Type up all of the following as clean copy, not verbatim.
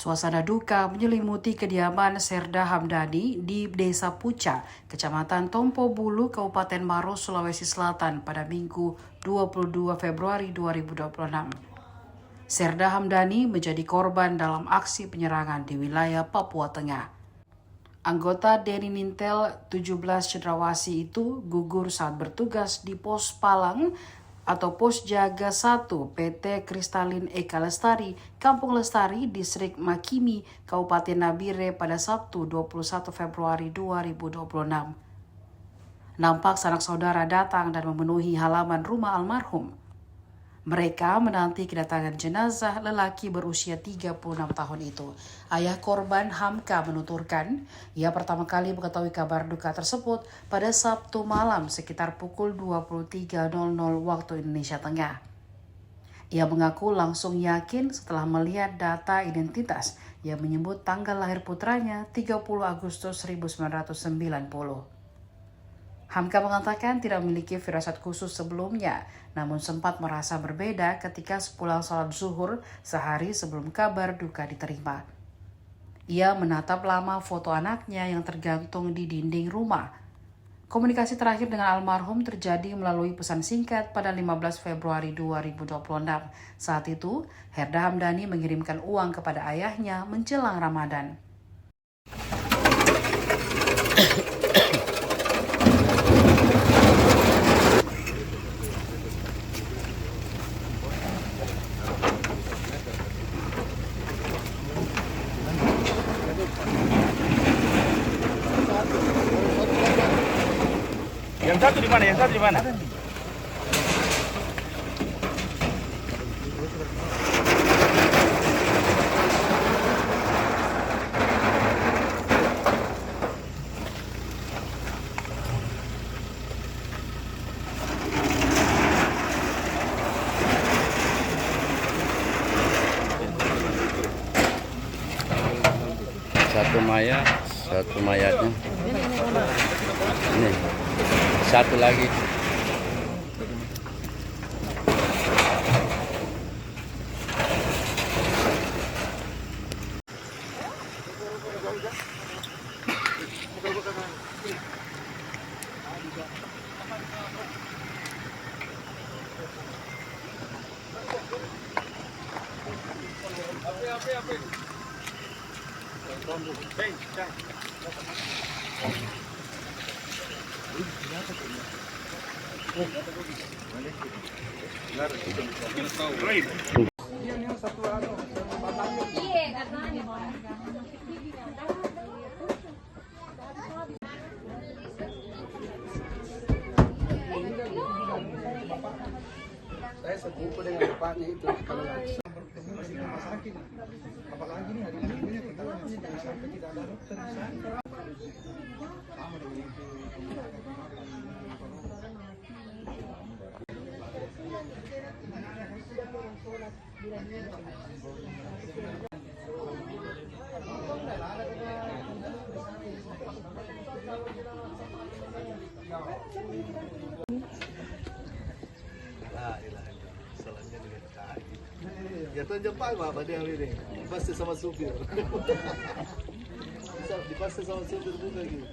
Suasana duka menyelimuti kediaman Serda Hamdani di Desa Puca, Kecamatan Tompo Bulu, Kabupaten Maros, Sulawesi Selatan pada Minggu 22 Februari 2026. Serda Hamdani menjadi korban dalam aksi penyerangan di wilayah Papua Tengah. Anggota Denny Nintel 17 cendrawasih itu gugur saat bertugas di Pos Palang atau Pos Jaga 1 PT Kristalin Eka Lestari, Kampung Lestari, Distrik Makimi, Kabupaten Nabire pada Sabtu 21 Februari 2026. Nampak sanak saudara datang dan memenuhi halaman rumah almarhum. Mereka menanti kedatangan jenazah lelaki berusia 36 tahun itu. Ayah korban Hamka menuturkan, ia pertama kali mengetahui kabar duka tersebut pada Sabtu malam sekitar pukul 23.00 waktu Indonesia Tengah. Ia mengaku langsung yakin setelah melihat data identitas yang menyebut tanggal lahir putranya 30 Agustus 1990. Hamka mengatakan tidak memiliki firasat khusus sebelumnya, namun sempat merasa berbeda ketika sepulang salat zuhur sehari sebelum kabar duka diterima. Ia menatap lama foto anaknya yang tergantung di dinding rumah. Komunikasi terakhir dengan almarhum terjadi melalui pesan singkat pada 15 Februari 2026. Saat itu, Herda Hamdani mengirimkan uang kepada ayahnya menjelang Ramadan. Yang satu di mana? Yang satu di mana? Satu mayatnya. Ini satu lagi. Saya sepupu dengan bapaknya itu kalau masih rumah sakit, apalagi nih hari ini kita sampai tidak ada dokter di sana. Sama dengan itu. Jatuh jempat apa dia ini? Dipasti sama supir. Dipasti sama supir bukan gitu.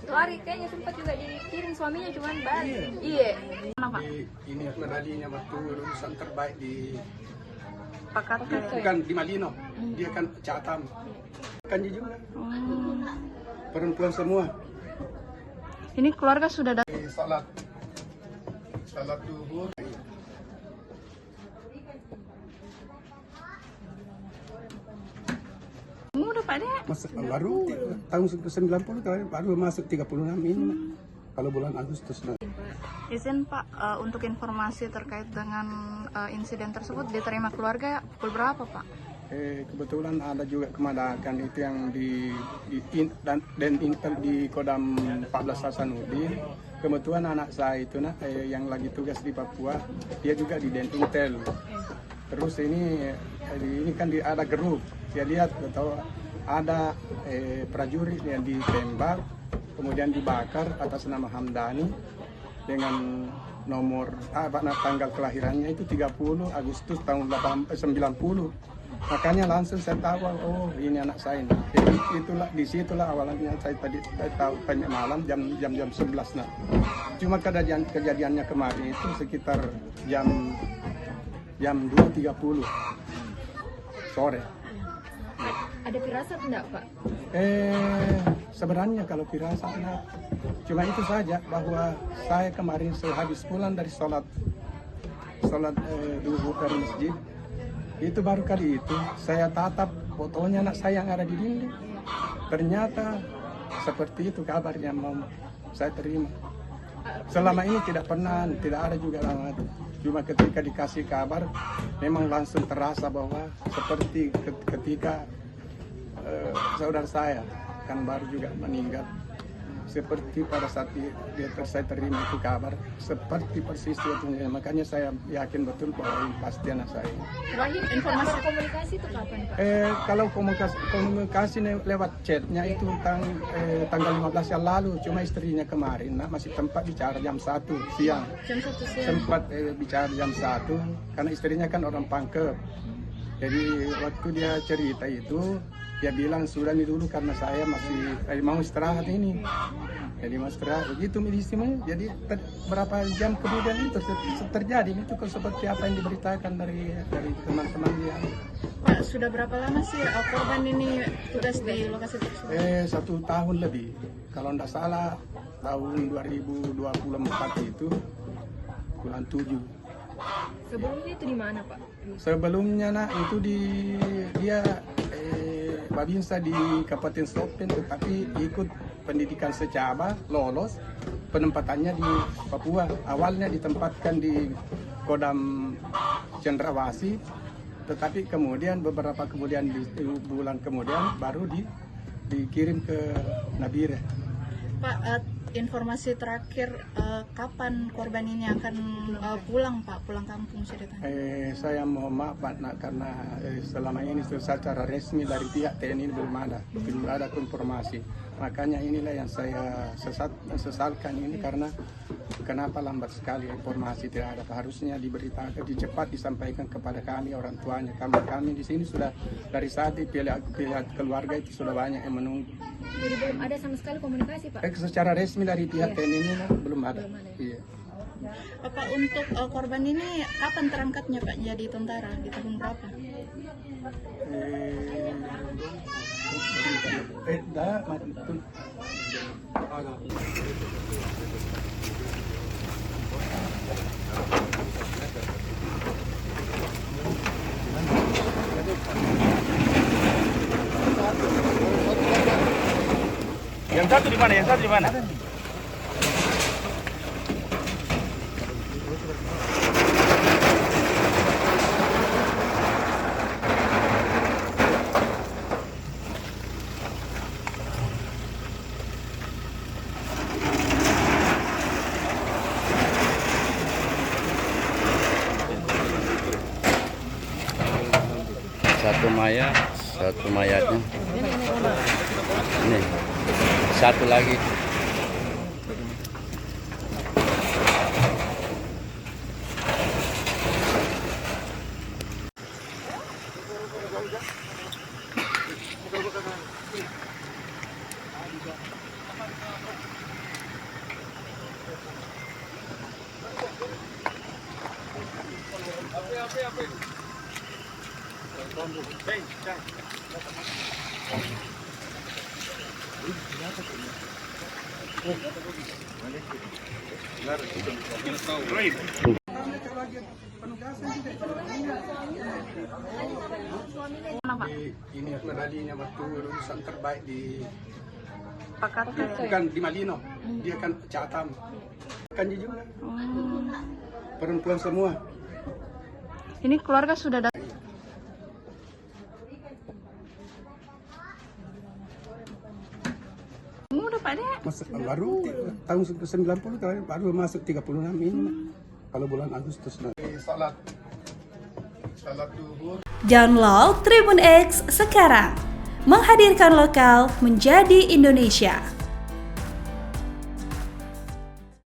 Lari kayaknya sempat juga dikirim suaminya cuman balik. Iya. Kenapa? Ini medalinya waktu lulusan terbaik di Pakat bukan di Malino, dia kan Catam. Kan dia juga. Perempuan semua. Ini keluarga sudah datang. Salat duhur. Udah Pak Dek. Baru tahun 90 baru masuk 36 ini. Kalau bulan Agustus nanti. Izin Pak, untuk informasi terkait dengan insiden tersebut diterima keluarga pukul berapa Pak? Kebetulan ada juga kemadakan itu yang di Intel di Kodam 14 Hasanuddin. Kebetulan anak saya itu yang lagi tugas di Papua, dia juga di Intel. Terus ini kan ada grup, dia lihat atau ada prajurit yang ditembak, kemudian dibakar atas nama Hamdani dengan nomor tanggal kelahirannya itu 30 Agustus tahun 90. Makanya langsung saya tahu, oh ini anak saya. Jadi disitulah awalnya saya tadi tahu tanya malam jam 11 nah. Cuma kejadiannya kemarin itu sekitar jam 2.30 sore. Ada firasat enggak, Pak? Sebenarnya kalau firasat enggak. Cuma itu saja bahwa saya kemarin sehabis pulang dari sholat duhur dari masjid, itu baru kali itu saya tatap fotonya anak saya yang ada di dinding. Ternyata seperti itu kabarnya mau saya terima. Selama ini tidak ada juga lama. Cuma ketika dikasih kabar, memang langsung terasa bahwa seperti ketika saudara saya kan baru juga meninggal. Seperti pada saat saya terima itu kabar, seperti persis itu. Makanya saya yakin betul bahwa ini pasti anak saya. Terakhir informasi komunikasi itu kapan, Pak? Kalau komunikasi lewat chatnya itu tanggal 15 yang lalu, cuma istrinya kemarin masih tempat bicara jam 1 siang. Jam 1 siang. Sempat bicara jam 1 karena istrinya kan orang Pangkep. Jadi waktu dia cerita itu, dia bilang sudah nih dulu karena saya masih mau istirahat ini. Jadi mau istirahat begitu medisinya. Jadi berapa jam kemudian itu terjadi itu seperti apa yang diberitakan dari teman-teman dia. Pak, sudah berapa lama sih korban ini tugas di lokasi tersebut? 1 tahun lebih. Kalau tidak salah tahun 2024 itu bulan 7. Sebelumnya itu di mana, Pak? Sebelumnya itu dia Babinsa di Kabupaten Sopen, tetapi ikut pendidikan secaba, lolos, penempatannya di Papua. Awalnya ditempatkan di Kodam Cendrawasih, tetapi kemudian beberapa bulan kemudian baru dikirim ke Nabire. Pak, informasi terakhir kapan korban ini akan pulang, Pak, pulang kampung ceritanya? Saya mohon maaf Pak, karena selama ini secara resmi dari pihak TNI belum ada informasi. Makanya inilah yang saya sesalkan ini, karena kenapa lambat sekali informasi tidak ada. Harusnya diberitakan, cepat disampaikan kepada kami orang tuanya. Kami di sini sudah dari saat pihak keluarga itu sudah banyak yang menunggu. Jadi belum ada sama sekali komunikasi, Pak? Secara resmi dari pihak TNI ini belum ada. Iya. Pak, untuk korban ini kapan terangkatnya, Pak, jadi tentara? Di tahun berapa? Yang satu di mana? Yang satu di mana? Satu mayatnya. Ini satu lagi. Ini medalinya waktu lulusan terbaik di Pakat bukan di Malino, dia kan Catam. Kan dia juga perempuan semua. Ini keluarga sudah datang. Udah Pak Dek. Baru tahun 90 baru masuk 36 ini. Kalau bulan Agustus nanti salat duhur. Download Tribun X sekarang, Menghadirkan lokal menjadi Indonesia.